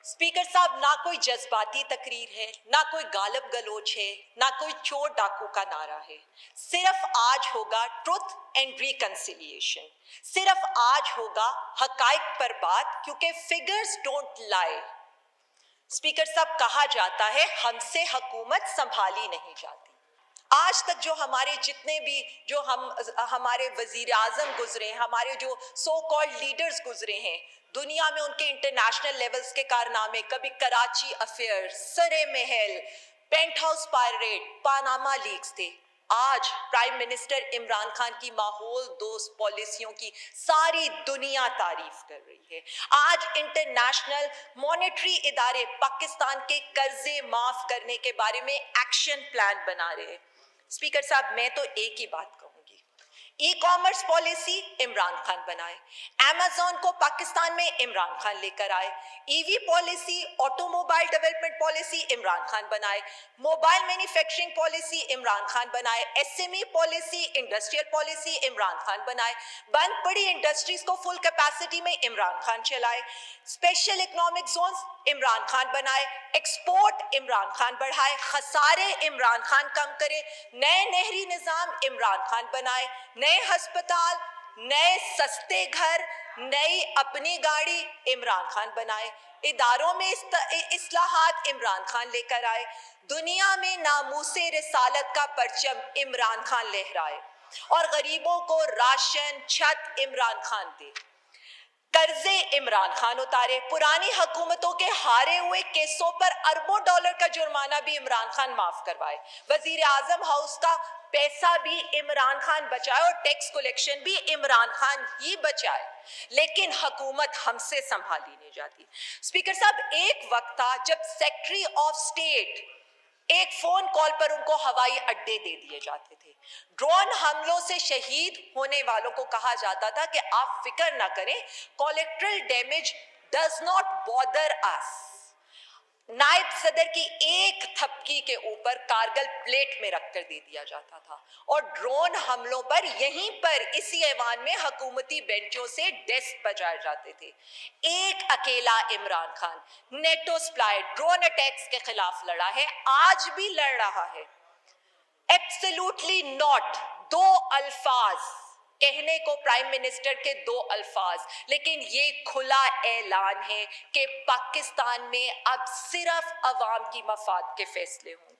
Speaker साहब, ना कोई जज्बाती तकरीर है, ना कोई गालब गलोच है, ना कोई चोर डाकू का नारा है। सिर्फ आज होगा ट्रुथ एंड रिकंसिलिएशन। सिर्फ आज होगा हकाइक पर बात, क्योंकि फिगर्स डोंट लाई। स्पीकर साहब, कहा जाता है हमसे हुकूमत संभाली नहीं जाती। आज तक जो हमारे जितने भी हमारे वजीर आजम गुजरे हैं, हमारे जो सो कॉल्ड लीडर्स गुजरे हैं दुनिया में, उनके इंटरनेशनल लेवल्स के कारनामे, कभी Karachi affair, Surrey Mahal, penthouse पायरेट, पानामा लीक्स थे। आज प्राइम मिनिस्टर इमरान खान की माहौल दोस्त पॉलिसियों की सारी दुनिया तारीफ कर रही है। आज इंटरनेशनल मॉनेटरी इदारे पाकिस्तान के कर्जे माफ करने के बारे में एक्शन प्लान बना रहे हैं। स्पीकर साहब, मैं तो एक ही बात कहूंगी, e commerce policy Imran Khan बनाए, अमेज़न को पाकिस्तान में इमरान खान लेकर आए, EV policy, automobile development policy Imran Khan बनाए, mobile manufacturing policy Imran Khan बनाए, SME policy, industrial policy Imran Khan बनाए, बंद पड़ी इंडस्ट्रीज को फुल कैपेसिटी में इमरान खान चलाए, special economic zones Imran Khan बनाए, एक्सपोर्ट इमरान खान बढ़ाए, खसारे इमरान खान कम करे, नए नहरी निजाम इमरान खान बनाए, नए अस्पताल, नए सस्ते घर, नई अपनी गाड़ी इमरान खान बनाए, इदारों में इस्लाहात इमरान खान लेकर आए, दुनिया में नामूसे रिसालत का परचम इमरान खान लहराए और गरीबों को राशन छत इमरान खान दे। कर्जे इमरान खान उतारे, पुरानी हुकूमतों के हारे हुए केसों पर अरबों डॉलर का जुर्माना भी इमरान खान माफ करवाए, वजीर आजम हाउस का पैसा भी इमरान खान बचाए और टैक्स कलेक्शन भी इमरान खान ही बचाए। लेकिन हुकूमत हमसे संभाली नहीं जाती। स्पीकर साहब, एक वक्त था जब सेक्रेटरी ऑफ स्टेट एक फोन कॉल पर उनको हवाई अड्डे दे दिए जाते थे। ड्रोन हमलों से शहीद होने वालों को कहा जाता था कि आप फिक्र ना करें, collateral damage does not bother us. नायब सदर की एक थपकी के ऊपर कारगिल प्लेट में रखकर दे दिया जाता था और ड्रोन हमलों पर यहीं पर इसी ऐवान में हुकूमती बेंचों से डेस्क बजाए जाते थे। एक अकेला Imran Khan NATO supply drone attacks के खिलाफ लड़ा है, आज भी लड़ रहा है। एब्सोल्युटली नॉट, दो अल्फाज कहने को प्राइम मिनिस्टर के दो अल्फाज, लेकिन ये खुला ऐलान है कि पाकिस्तान में अब सिर्फ अवाम की मफाद के फैसले होंगे।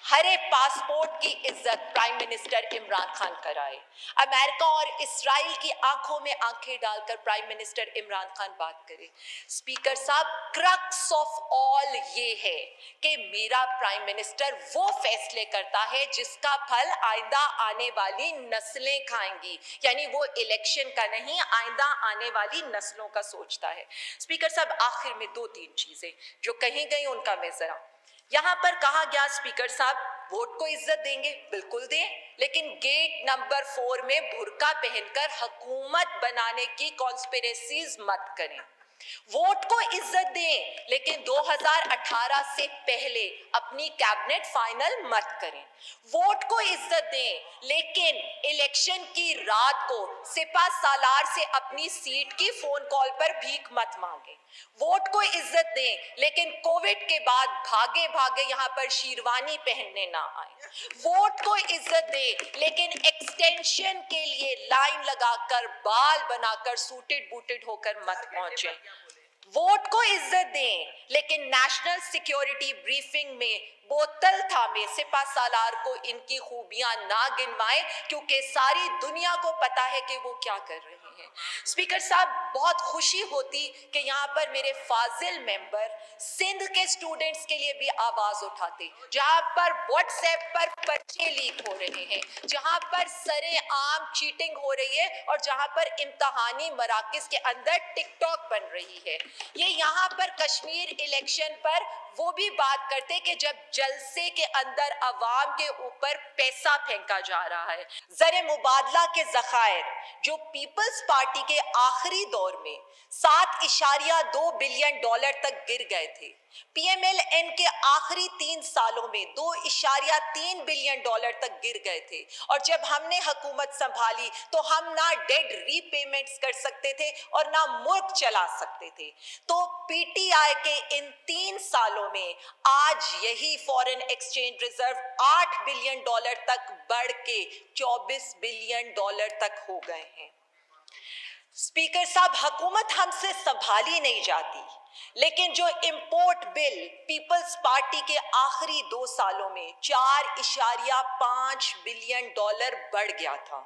हरे पासपोर्ट की इज्जत प्राइम मिनिस्टर इमरान खान कराए। अमेरिका और इस्राइल की आंखों में आंखें डालकर प्राइम मिनिस्टर इमरान खान बात करे। स्पीकर साहब, क्रक्स ऑफ ऑल ये है कि मेरा प्राइम मिनिस्टर वो फैसले करता है जिसका फल आइंदा आने वाली नस्लें खाएंगी, यानी वो इलेक्शन का नहीं, आइंदा आने वाली नस्लों का सोचता है। स्पीकर साहब, आखिर में दो तीन चीजें जो कही गई उनका मैं जरा, यहां पर कहा गया स्पीकर साहब, वोट को इज्जत देंगे, बिल्कुल दें, लेकिन गेट नंबर 4 में बुर्का पहनकर हुकूमत बनाने की कॉन्स्पिरेसीज मत करें। वोट को इज्जत दें, लेकिन 2018 से पहले अपनी कैबिनेट फाइनल मत करें। वोट को इज्जत दें, लेकिन इलेक्शन की रात को सिपा सालार से अपनी सीट की फोन कॉल पर भीख मत मांगें। वोट को इज्जत दें, लेकिन कोविड के बाद भागे भागे यहाँ पर शेरवानी पहनने ना आए। वोट को इज्जत दें, लेकिन एक्सटेंशन के लिए लाइन लगाकर बाल बनाकर सूटेड बूटेड होकर मत पहुंचे। वोट को इज्जत दें, लेकिन नेशनल सिक्योरिटी ब्रीफिंग में बोतल थामे सिपा सालार को इनकी खूबियां ना गिनवाएं, क्योंकि सारी दुनिया को पता है कि वो क्या कर रहे हैं। स्पीकर साहब, बहुत खुशी होती कि यहाँ पर मेरे फाजिल मेंबर सिंध के स्टूडेंट्स के लिए भी आवाज उठाते, जहाँ पर व्हाट्सएप पर पर्चे लीक हो रहे हैं, जहाँ पर सरेआम चीटिंग हो रही है और जहाँ पर इम्तहानी मराकज के अंदर टिकटॉक बन रही है। ये यहाँ पर कश्मीर इलेक्शन पर वो भी बात करते कि जब जलसे के अंदर अवाम के ऊपर पैसा फेंका जा रहा है। ज़र मुबादला के ज़खायर जो पीपल्स पार्टी के आखिरी दौर में 7.2 बिलियन डॉलर तक गिर गए थे, पीएमएलएन के आखिरी 3 सालों में 2.3 बिलियन डॉलर तक गिर गए थे। और जब हमने हुकूमत संभाली तो हम ना डेट रीपेमेंट्स कर सकते थे और ना मुल्क चला सकते थे। तो पीटीआई के इन 3 सालों में आज यही foreign exchange reserve 8 billion dollar तक बढ़ के 24 बिलियन डॉलर तक हो गए हैं। स्पीकर साहब, हुकूमत हमसे संभाली नहीं जाती, लेकिन जो इंपोर्ट बिल पीपल्स पार्टी के आखिरी 2 सालों में 4.5 बिलियन डॉलर बढ़ गया था।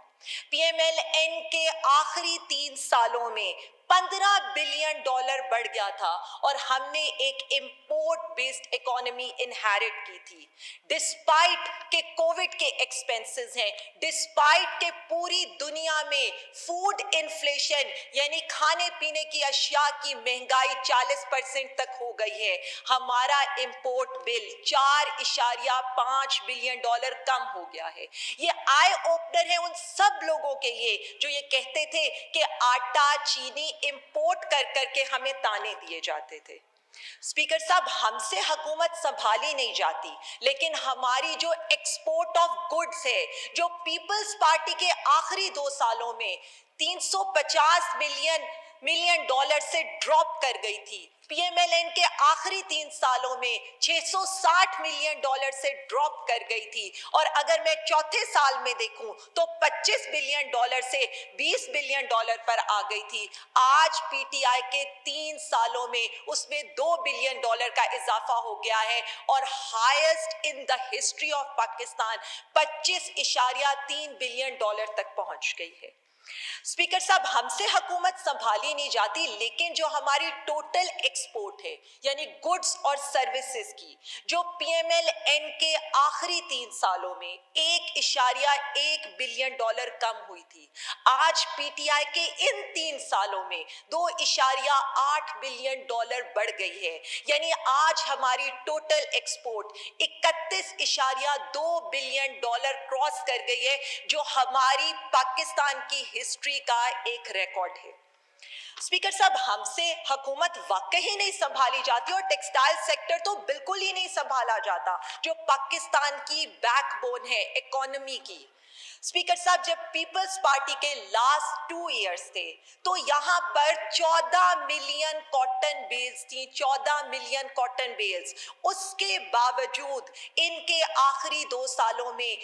पीएमएलएन के आखिरी 3 सालों में 15 बिलियन डॉलर बढ़ गया था और हमने एक इंपोर्ट बेस्ड इकोनॉमी इनहेरिट की थी। डिस्पाइट के कोविड के एक्सपेंसेस हैं, डिस्पाइट के पूरी दुनिया में फूड इन्फ्लेशन यानी खाने पीने की अशिया की महंगाई 40% तक हो गई है, हमारा इंपोर्ट बिल 4.5 बिलियन डॉलर कम हो गया है। ये आई ओपनर है उन सब लोगों के लिए जो ये कहते थे कि आटा चीनी इंपोर्ट कर करके हमें ताने दिए जाते थे। स्पीकर साहब, हमसे हुकूमत संभाली नहीं जाती, लेकिन हमारी जो एक्सपोर्ट ऑफ गुड्स है जो पीपल्स पार्टी के आखिरी 2 सालों में 350 मिलियन डॉलर से ड्रॉप कर गई थी, पीएमएलएन के आखिरी 3 सालों में 660 मिलियन डॉलर से ड्रॉप कर गई थी। और अगर मैं चौथे साल में देखूं तो 25 बिलियन डॉलर से 20 बिलियन डॉलर पर आ गई थी। आज पीटीआई के 3 सालों में उसमें 2 बिलियन डॉलर का इजाफा हो गया है और highest in the history of Pakistan 25.3 billion dollar तक पहुंच गई है। स्पीकर साहब, हमसे हुकूमत संभाली नहीं जाती, लेकिन जो हमारी टोटल एक्सपोर्ट है यानी गुड्स और सर्विसेज की, जो पीएमएलएन के आखिरी 3 सालों में 1.1 बिलियन डॉलर कम हुई थी, आज पीटीआई के इन 3 सालों में 2.8 बिलियन डॉलर बढ़ गई है। यानी आज हमारी total export 31.2 billion dollar cross कर गई है, जो हमारी पाकिस्तान की हिस्ट्री का एक रिकॉर्ड है। स्पीकर साहब, हमसे हुकूमत वाकई नहीं संभाली जाती और टेक्सटाइल सेक्टर तो बिल्कुल ही नहीं संभाला जाता, जो पाकिस्तान की बैकबोन है इकोनॉमी की। स्पीकर साहब, जब पीपल्स पार्टी के लास्ट 2 इयर्स थे तो यहाँ पर 14 मिलियन कॉटन बेल्स थी, 14 मिलियन कॉटन बेल्स। उसके बावजूद इनके आखिरी 2 सालों में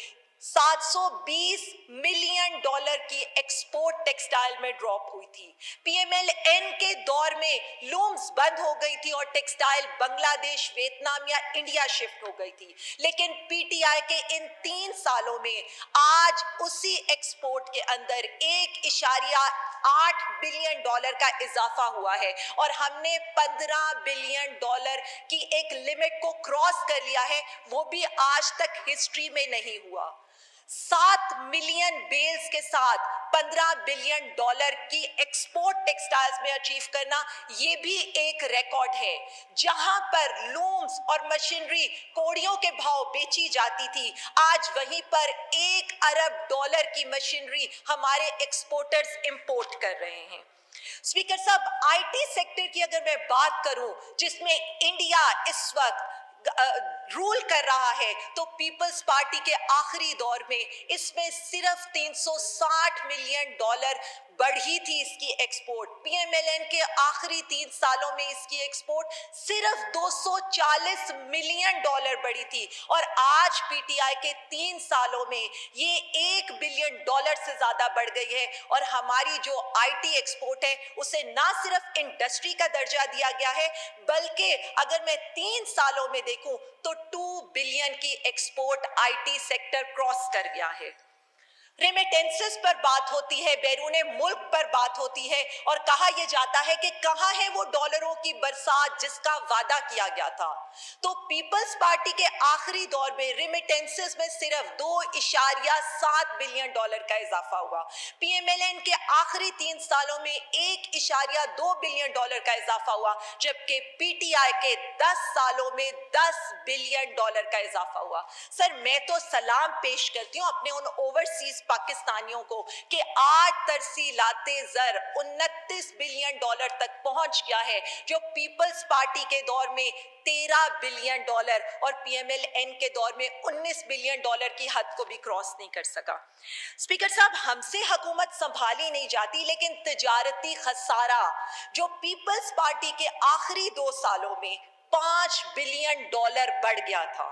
720 मिलियन डॉलर की एक्सपोर्ट टेक्सटाइल में ड्रॉप हुई थी। पीएमएलएन के दौर में लूम्स बंद हो गई थी और टेक्सटाइल बांग्लादेश, वियतनाम या इंडिया शिफ्ट हो गई थी, लेकिन पीटीआई के इन 3 सालों में आज उसी एक्सपोर्ट के अंदर 1.8 बिलियन डॉलर का इजाफा हुआ है और हमने 15 बिलियन डॉलर की एक लिमिट को क्रॉस कर लिया है, वो भी आज तक हिस्ट्री में नहीं हुआ। 7 मिलियन बेल्स के साथ 15 बिलियन डॉलर की एक्सपोर्ट टेक्सटाइल्स में अचीव करना, ये भी एक रिकॉर्ड है। जहां पर लूम्स और मशीनरी कौड़ियों के भाव बेची जाती थी, आज वहीं पर 1 अरब डॉलर की मशीनरी हमारे एक्सपोर्टर्स इंपोर्ट कर रहे हैं। स्पीकर साहब, आईटी सेक्टर की अगर मैं बात करूं, जिसमें इंडिया इस वक्त रूल कर रहा है, तो पीपल्स पार्टी के आखिरी दौर में इसमें सिर्फ 360 मिलियन डॉलर बढ़ी थी इसकी एक्सपोर्ट। पीएमएलएन के आखिरी 3 सालों में इसकी एक्सपोर्ट सिर्फ 240 मिलियन डॉलर बढ़ी थी और आज पीटीआई के 3 सालों में ये 1 बिलियन डॉलर से ज्यादा बढ़ गई है और हमारी जो आईटी एक्सपोर्ट है उसे ना सिर्फ इंडस्ट्री का दर्जा दिया गया है, बल्कि अगर मैं 3 सालों में देखूं तो 2 बिलियन की एक्सपोर्ट आईटी सेक्टर क्रॉस कर गया है। रेमिटेंसेस पर बात होती है, बैरूने मुल्क पर बात होती है और कहा यह जाता है कि कहां है वो डॉलरों की बरसात जिसका वादा किया गया था। तो पीपल्स पार्टी के आखिरी दौर में रेमिटेंसेस में सिर्फ 2.7 बिलियन डॉलर का इजाफा हुआ। पीएमएलएन के आखिरी 3 सालों में 1.2 बिलियन डॉलर का इजाफा हुआ, जबकि पीटीआई के 10 सालों में 10 बिलियन डॉलर का इजाफा हुआ। सर, मैं तो सलाम पेश करती हूँ अपने उन ओवरसीज पाकिस्तानियों को कि आज तरसीलाते ज़र 29 बिलियन डॉलर तक पहुंच गया है, जो पीपल्स पार्टी के दौर में 13 बिलियन डॉलर और पीएमएलएन के दौर में 19 बिलियन डॉलर की हद को भी क्रॉस नहीं कर सका। स्पीकर साहब, हमसे हुकूमत संभाली नहीं जाती, लेकिन तिजारती खसारा जो पीपल्स पार्टी के आखिरी 2 सालों में 5 बिलियन डॉलर बढ़ गया था,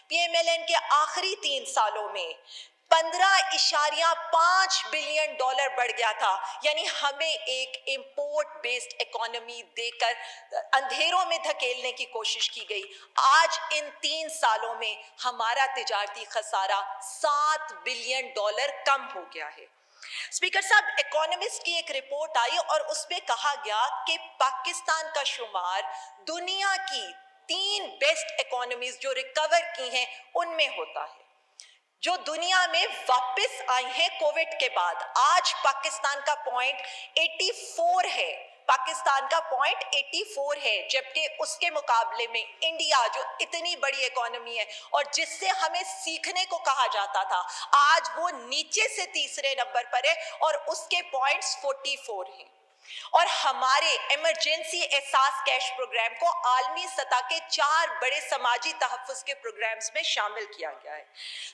पीएमएलएन के आखिरी 3 सालों में 15.5 बिलियन डॉलर बढ़ गया था। यानी हमें एक इंपोर्ट बेस्ड इकोनॉमी देकर अंधेरों में धकेलने की कोशिश की गई। आज इन 3 सालों में हमारा तिजारती खसारा 7 बिलियन डॉलर कम हो गया है। स्पीकर साहब, इकोनॉमिस्ट की एक रिपोर्ट आई और उसमें कहा गया कि पाकिस्तान का शुमार दुनिया की 3 बेस्ट इकोनॉमीज जो रिकवर की हैं उनमें होता है, जो दुनिया में वापस आई हैं कोविड के बाद। आज पाकिस्तान का पॉइंट 84 है, पाकिस्तान का पॉइंट 84 है, जबकि उसके मुकाबले में इंडिया जो इतनी बड़ी इकोनॉमी है और जिससे हमें सीखने को कहा जाता था, आज वो नीचे से तीसरे नंबर पर है और उसके पॉइंट्स 44 हैं। और हमारे इमरजेंसी एहसास कैश प्रोग्राम को आलमी सतह के 4 बड़े समाजी तहफ़्फ़ुज़ के प्रोग्राम्स में शामिल किया गया है।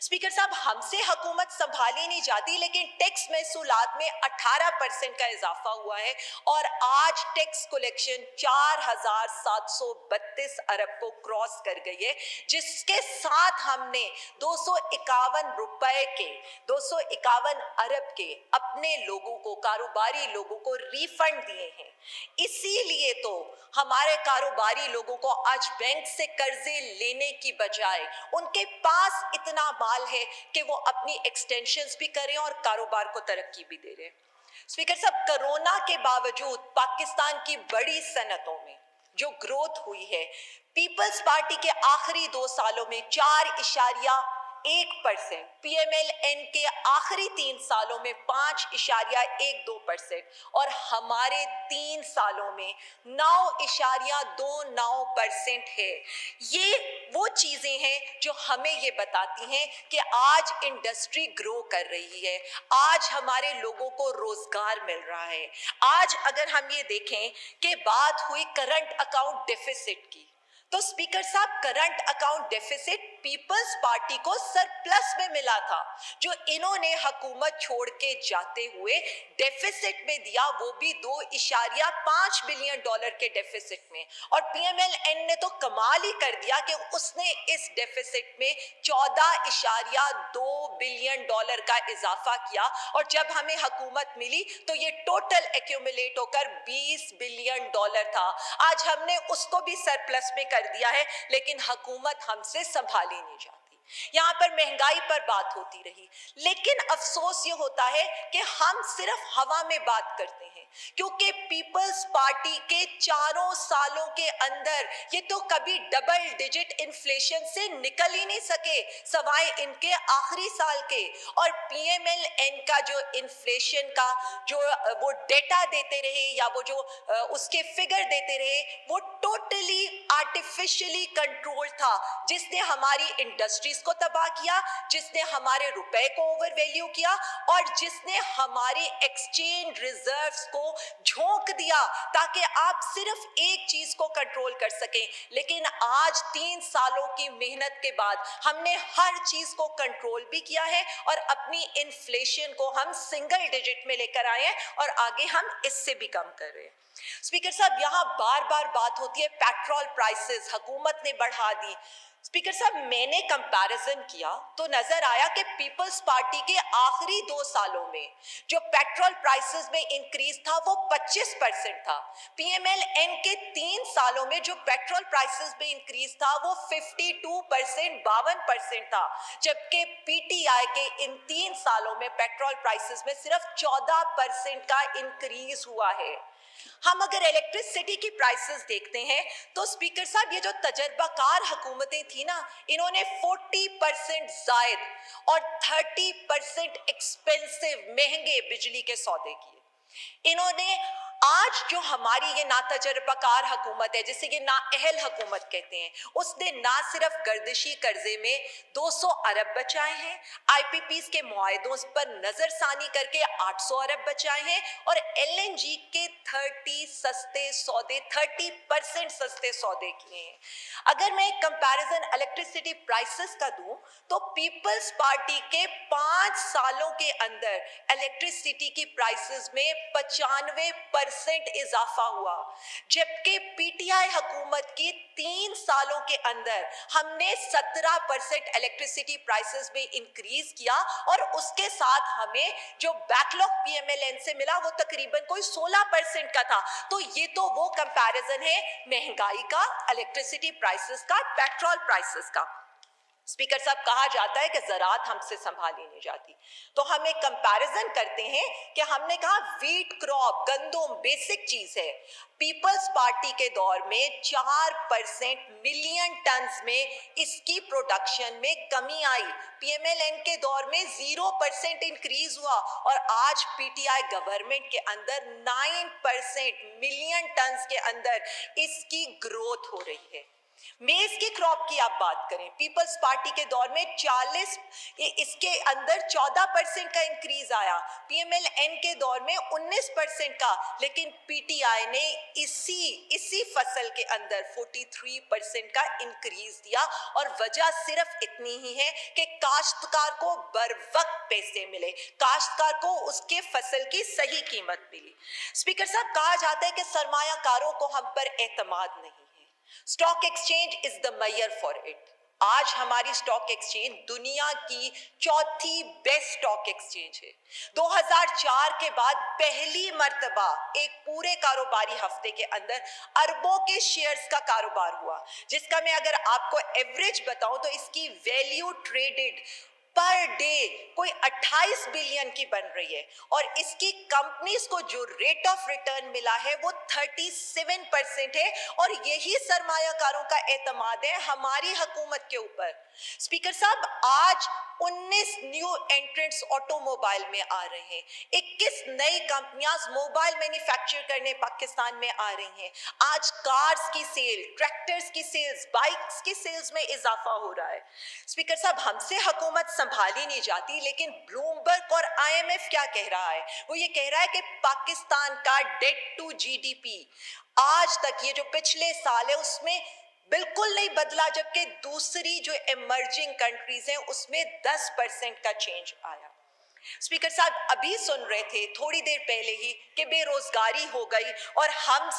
स्पीकर साहब, हमसे हुकूमत संभाली नहीं जाती, लेकिन टैक्स महसूलात में 18% का इजाफा हुआ है और आज टैक्स कलेक्शन 4,732 अरब को क्रॉस कर गई है, जिसके साथ हमने 251 अरब के अपने लोगों को, कारोबारी लोगों को फंड दिए हैं। इसीलिए तो हमारे कारोबारी लोगों को आज बैंक से कर्जे लेने की बजाय उनके पास इतना माल है कि वो अपनी एक्सटेंशंस भी करें और कारोबार को तरक्की भी दे रहे हैं। स्पीकर साहब, कोरोना के बावजूद पाकिस्तान की बड़ी सनतों में जो ग्रोथ हुई है, पीपल्स पार्टी के आखिरी 2 सालों में 4.1%, पीएमएलएन के आखिरी 3 सालों में 5.12% और हमारे 3 सालों में 9.29% है। ये वो चीजें हैं जो हमें ये बताती हैं कि आज इंडस्ट्री ग्रो कर रही है, आज हमारे लोगों को रोजगार मिल रहा है। आज अगर हम ये देखें कि बात हुई करंट अकाउंट डेफिसिट की, तो स्पीकर साहब, current account deficit People's Party को सरप्लस में मिला था, जो इन्होंने हुकूमत छोड़ के जाते हुए डेफिसिट में दिया, वो भी 2.5 बिलियन डॉलर के डेफिसिट में। और पीएमएलएन ने तो कमाल ही कर दिया कि उसने इस डेफिसिट में 14.2 बिलियन डॉलर का इजाफा किया और जब हमें हुकूमत मिली तो ये टोटल एक्यूमुलेट होकर 20 बिलियन डॉलर था। आज हमने उसको भी सरप्लस में कर दिया है, लेकिन हुकूमत हमसे संभाली नहीं जाती। यहाँ पर महंगाई पर बात होती रही, लेकिन अफसोस ये होता है कि हम सिर्फ हवा में बात करते हैं, क्योंकि पीपल्स पार्टी के 4 सालों के अंदर ये तो कभी डबल डिजिट इन्फ्लेशन से निकल ही नहीं सके, सवाए इनके आखिरी साल के। और पीएमएलएन का जो इन्फ्लेशन का जो वो डेटा देते रहे या वो जो उसके फिगर देते रहे, वो टोटली आर्टिफिशियली कंट्रोल था, जिसने हमारी इंडस्ट्रीज को तबाह किया, जिसने हमारे रुपए को ओवर वैल्यू किया और जिसने हमारी एक्सचेंज रिजर्व्स को झोंक दिया ताकि आप सिर्फ एक चीज को कंट्रोल कर सकें। लेकिन आज 3 सालों की मेहनत के बाद हमने हर चीज को कंट्रोल भी किया है और अपनी इन्फ्लेशन को हम सिंगल डिजिट में लेकर आए हैं और आगे हम इससे भी कम कर रहे हैं। स्पीकर साहब, यहां बार बार बात होती है पेट्रोल प्राइसेस हुकूमत ने बढ़ा दी। स्पीकर साहब, मैंने कंपैरिजन किया तो नजर आया कि पीपल्स पार्टी के आखिरी 2 सालों में जो पेट्रोल प्राइसेस में इंक्रीज था वो 25% था। पीएमएलएन के 3 सालों में जो पेट्रोल प्राइसेस में इंक्रीज था वो 52%, 52% था, जबकि पीटीआई के इन 3 सालों में पेट्रोल प्राइसेस में सिर्फ 14% का इंक्रीज हुआ है। हम अगर इलेक्ट्रिसिटी की प्राइसेस देखते हैं तो स्पीकर साहब, ये जो तजर्बाकार हुकूमतें थी ना, इन्होंने 40% जायद और 30% एक्सपेंसिव महंगे बिजली के सौदे किए। इन्होंने आज जो हमारी ये नातजर्बाकार हुकूमत है, जिसे ये नाअहल हुकूमत कहते हैं, उसने ना सिर्फ गर्दिशी कर्जे में 200 अरब बचाए हैं, आईपीपीस के मुआहदों पर नजरसानी करके 800 अरब बचाए हैं, और एलएनजी के 30% सस्ते सौदे किए हैं। अगर मैं कंपैरिजन इलेक्ट्रिसिटी प्राइसेस का दूं तो पीपल्स पार्टी के 5 सालों के अंदर इलेक्ट्रिसिटी की प्राइसेस में 95% इजाफा हुआ, जबकि पीटीआई हुकूमत की 3 सालों के अंदर हमने 17% इलेक्ट्रिसिटी प्राइसेस में इंक्रीज किया, और उसके साथ हमें जो बैकलॉग पीएमएलएन से मिला वो तकरीबन कोई 16% का था। तो ये तो वो कंपैरिजन है महंगाई का, इलेक्ट्रिसिटी प्राइसेस का, पेट्रोल प्राइसेस का। स्पीकर साहब, कहा जाता है कि ज़राअत हमसे संभाली नहीं जाती, तो हम एक कंपैरिजन करते हैं कि हमने कहा वीट क्रॉप, गंदम बेसिक चीज है, पीपल्स पार्टी के दौर में 4% मिलियन टन्स में इसकी प्रोडक्शन में कमी आई, पीएमएलएन के दौर में 0% इंक्रीज हुआ, और आज पीटीआई गवर्नमेंट के अंदर 9% मिलियन टन्स के अंदर इसकी ग्रोथ हो रही है। मेज की क्रॉप की आप बात करें, पीपल्स पार्टी के दौर में 40, इसके अंदर 14% का इंक्रीज आया, पीएमएलएन के दौर में 19% का, लेकिन पीटीआई ने इसी फसल के अंदर 43% का इंक्रीज दिया, और वजह सिर्फ इतनी ही है कि काश्तकार को बर वक्त पैसे मिले, काश्तकार को उसके फसल की सही कीमत मिली। स्पीकर साहब, कहा जाता है कि सरमायाकारों को हम पर एतमाद नहीं, stock exchange is the mayor for it. आज हमारी स्टॉक एक्सचेंज दुनिया की 4थी बेस्ट स्टॉक एक्सचेंज है। 2004 के बाद पहली मर्तबा एक पूरे कारोबारी हफ्ते के अंदर अरबों के शेयर्स का कारोबार हुआ, जिसका मैं अगर आपको एवरेज बताऊं तो इसकी वैल्यू ट्रेडेड पर डे कोई 28 बिलियन की बन रही है, और इसकी कंपनीज को जो रेट ऑफ रिटर्न मिला है वो 37% है, और यही सरमायाकारों का एतमाद है हमारी हुकूमत के ऊपर। स्पीकर साहब, आज 19 न्यू एंट्रेंट्स ऑटोमोबाइल में आ रहे हैं, 21 नई कंपनियां मोबाइल मैन्युफैक्चर करने पाकिस्तान में आ रही हैं। आज कार्स की सेल, ट्रैक्टर्स की सेल्स, बाइक्स की सेल्स में इजाफा हो रहा है। स्पीकर साहब, हमसे हुकूमत संभाली नहीं जाती, लेकिन ब्लूमबर्ग और आईएमएफ क्या कह रहा है? वो ये कह रहा है कि पाकिस्तान का डेट टू जीडीपी आज तक, ये जो पिछले साल है उसमें बिल्कुल नहीं बदला, जबकि दूसरी जो इमर्जिंग कंट्रीज हैं उसमें 10% का चेंज आया। स्पीकर साहब, अभी सुन रहे थे थोड़ी देर पहले ही कि बेरोजगारी हो गई और हम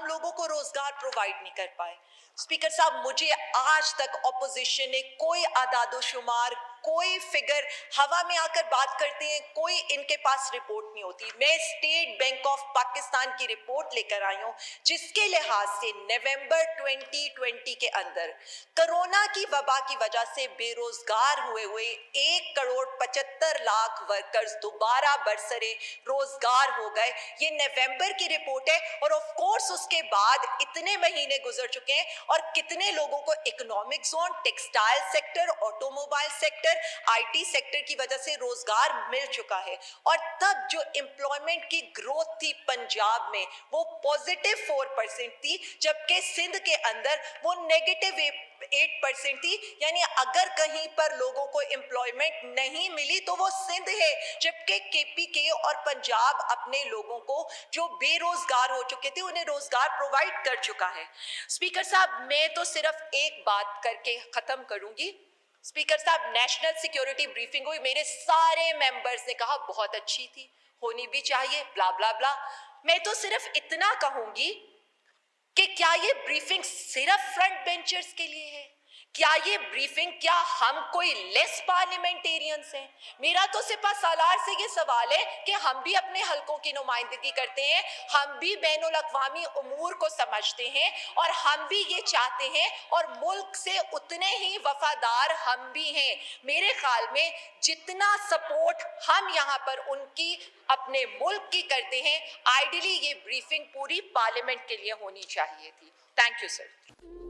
लोगों को रोजगार प्रोवाइड नहीं कर पाए। स्पीकर साहब, मुझे आज तक ऑपोजिशन ने कोई आदादोशुमार, कोई फिगर हवा में आकर बात करते हैं, कोई इनके पास रिपोर्ट नहीं होती। मैं स्टेट बैंक ऑफ पाकिस्तान की रिपोर्ट लेकर आई हूं, जिसके लिहाज से नवंबर 2020 के अंदर कोरोना की वबा की वजह से बेरोजगार हुए 1,75,00,000 वर्कर्स दोबारा बरसरे रोजगार हो गए। ये नवंबर की रिपोर्ट है, और ऑफ कोर्स उसके बाद इतने महीने गुजर चुके हैं और कितने लोगों को economic zone, textile sector, automobile sector, IT sector की वजह से रोजगार मिल चुका है। और तब जो एम्प्लॉयमेंट की ग्रोथ थी पंजाब में वो पॉजिटिव 4% थी, जबकि सिंध के अंदर वो नेगेटिव 8% थी। यानी अगर कहीं पर लोगों को एम्प्लॉयमेंट नहीं मिली तो वो सिंध है, जबकि केपीके और पंजाब अपने लोगों को जो बेरोजगार हो चुके थे उन्हें रोजगार प्रोवाइड कर चुका है। स्पीकर साहब, मैं तो सिर्फ एक बात करके खत्म करूंगी। स्पीकर साहब, नेशनल सिक्योरिटी ब्रीफिंग हुई, मेरे सारे मेंबर्स ने कहा बहुत अच्छी थी, होनी भी चाहिए, ब्ला ब्ला ब्ला। मैं तो सिर्फ इतना कहूंगी कि क्या ये ब्रीफिंग सिर्फ फ्रंट बेंचर्स के लिए है? क्या ये ब्रीफिंग, क्या हम कोई लेस पार्लियामेंटेरियंस हैं? मेरा तो सिपा सालार से ये सवाल है कि हम भी अपने हलकों की नुमाइंदगी करते हैं, हम भी बैनुल अक़वामी उमूर को समझते हैं और हम भी ये चाहते हैं और मुल्क से उतने ही वफादार हम भी हैं। मेरे ख्याल में जितना सपोर्ट हम यहाँ पर उनकी अपने मुल्क की करते हैं, आइडियली ये ब्रीफिंग पूरी पार्लियामेंट के लिए होनी चाहिए थी। Thank you sir.